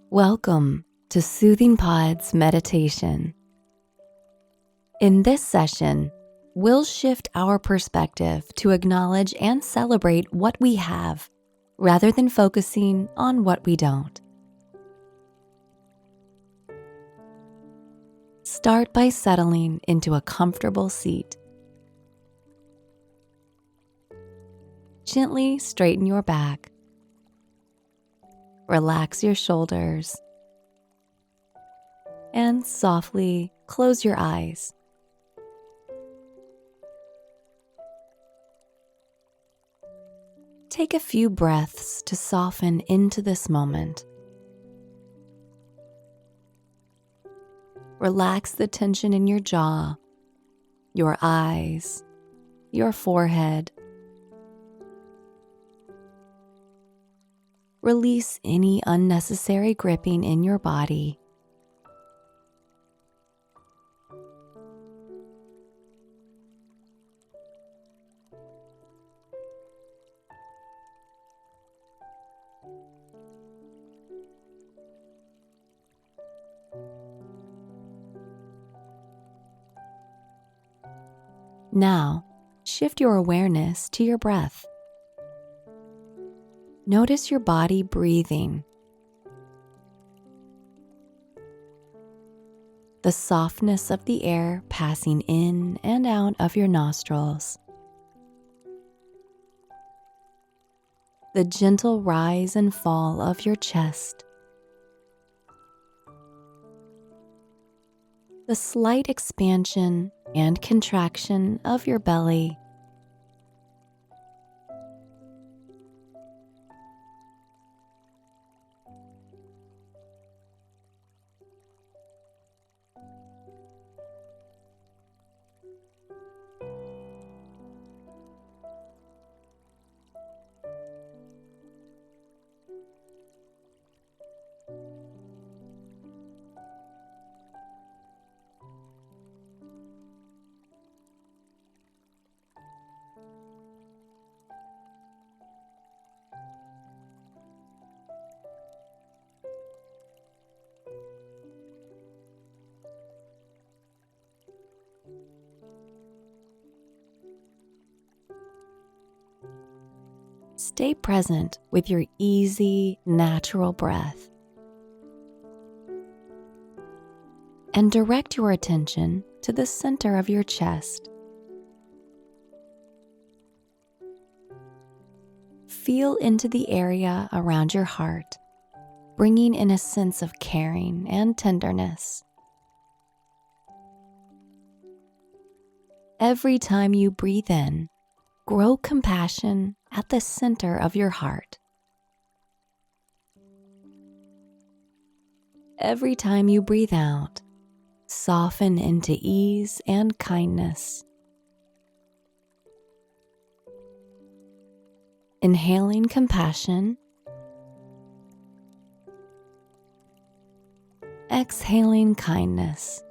Welcome to Soothing Pod's meditation. In this session, we'll shift our perspective to acknowledge and celebrate what we have rather than focusing on what we don't. Start by settling into a comfortable seat. Gently straighten your back. Relax your shoulders. And softly close your eyes. Take a few breaths to soften into this moment. Relax the tension in your jaw, your eyes, your forehead. Release any unnecessary gripping in your body. Now, shift your awareness to your breath. Notice your body breathing. The softness of the air passing in and out of your nostrils. The gentle rise and fall of your chest. The slight expansion and contraction of your belly. Stay present with your easy, natural breath. And direct your attention to the center of your chest. Feel into the area around your heart, bringing in a sense of caring and tenderness. Every time you breathe in, grow compassion at the center of your heart. Every time you breathe out, soften into ease and kindness. Inhaling compassion, exhaling kindness.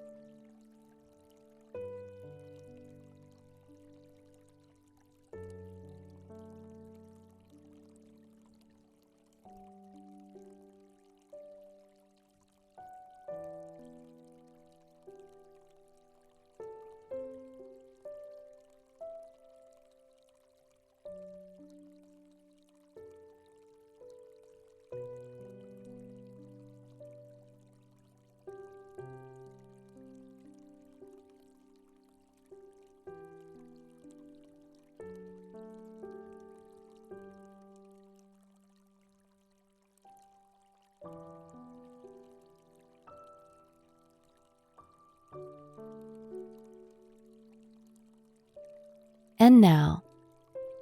And now,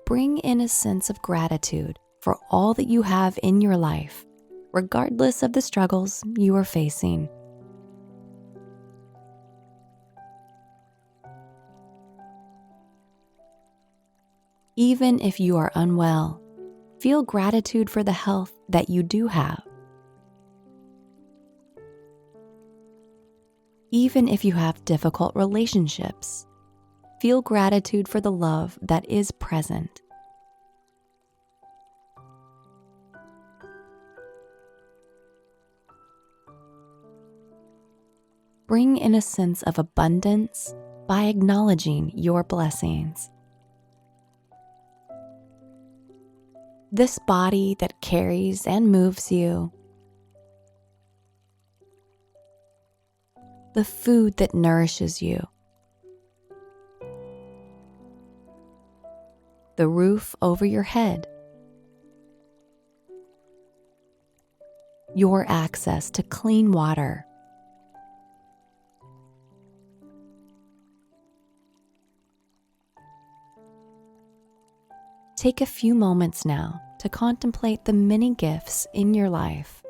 bring in a sense of gratitude for all that you have in your life, regardless of the struggles you are facing. Even if you are unwell, feel gratitude for the health that you do have. Even if you have difficult relationships, feel gratitude for the love that is present. bring in a sense of abundance by acknowledging your blessings. This body that carries and moves you, the food that nourishes you, the roof over your head, your access to clean water, take a few moments now to contemplate the many gifts in your life.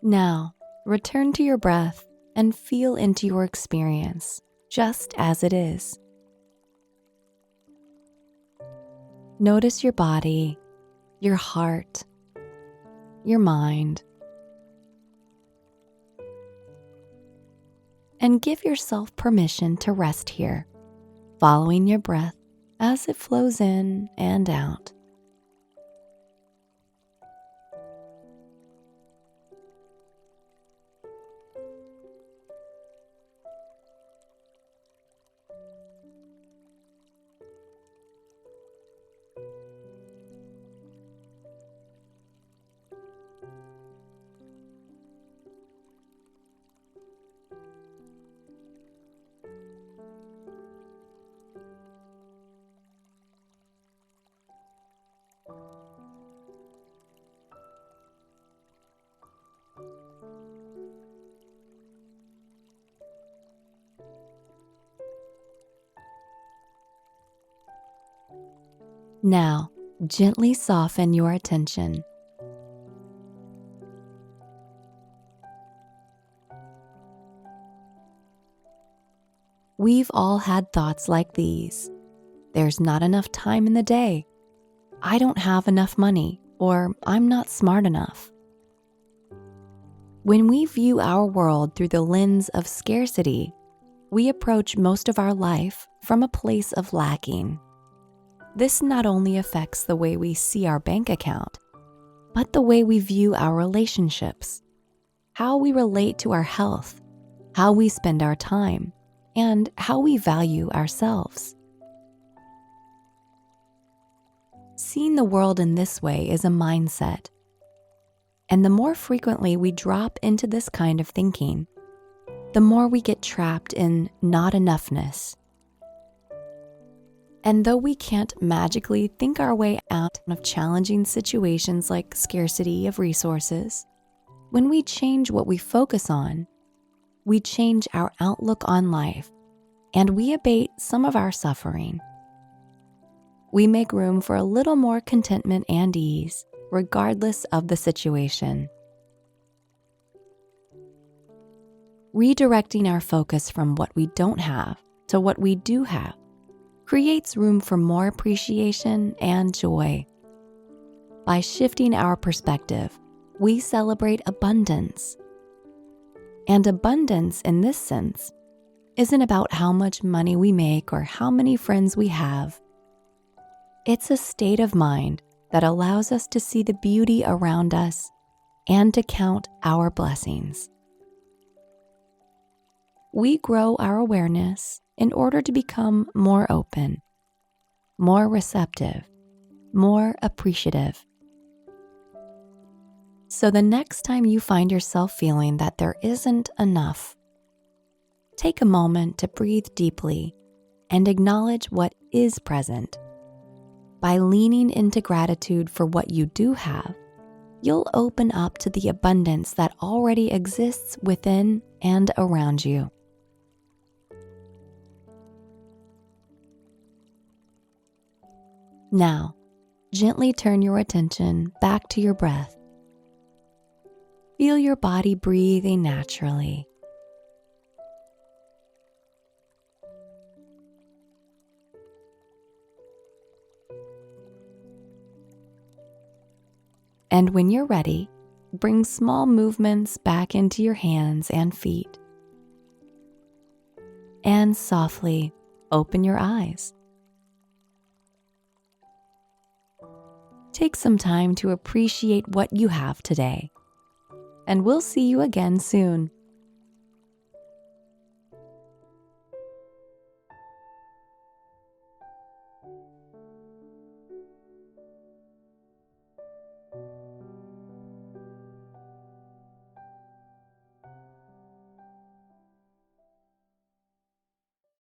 Now, return to your breath and feel into your experience, just as it is. Notice your body, your heart, your mind, and give yourself permission to rest here, following your breath as it flows in and out. Now, gently soften your attention. We've all had thoughts like these. There's not enough time in the day. I don't have enough money, or I'm not smart enough. When we view our world through the lens of scarcity, we approach most of our life from a place of lacking. This not only affects the way we see our bank account, but the way we view our relationships, how we relate to our health, how we spend our time, and how we value ourselves. Seeing the world in this way is a mindset, and the more frequently we drop into this kind of thinking, the more we get trapped in not enoughness. And though we can't magically think our way out of challenging situations like scarcity of resources, when we change what we focus on, we change our outlook on life, and we abate some of our suffering. We make room for a little more contentment and ease, regardless of the situation. Redirecting our focus from what we don't have to what we do have creates room for more appreciation and joy. By shifting our perspective, we celebrate abundance. And abundance in this sense isn't about how much money we make or how many friends we have. It's a state of mind that allows us to see the beauty around us and to count our blessings. We grow our awareness in order to become more open, more receptive, more appreciative. So the next time you find yourself feeling that there isn't enough, take a moment to breathe deeply and acknowledge what is present. By leaning into gratitude for what you do have, you'll open up to the abundance that already exists within and around you. Now, gently turn your attention back to your breath. Feel your body breathing naturally. And when you're ready, bring small movements back into your hands and feet. And softly open your eyes. Take some time to appreciate what you have today, and we'll see you again soon.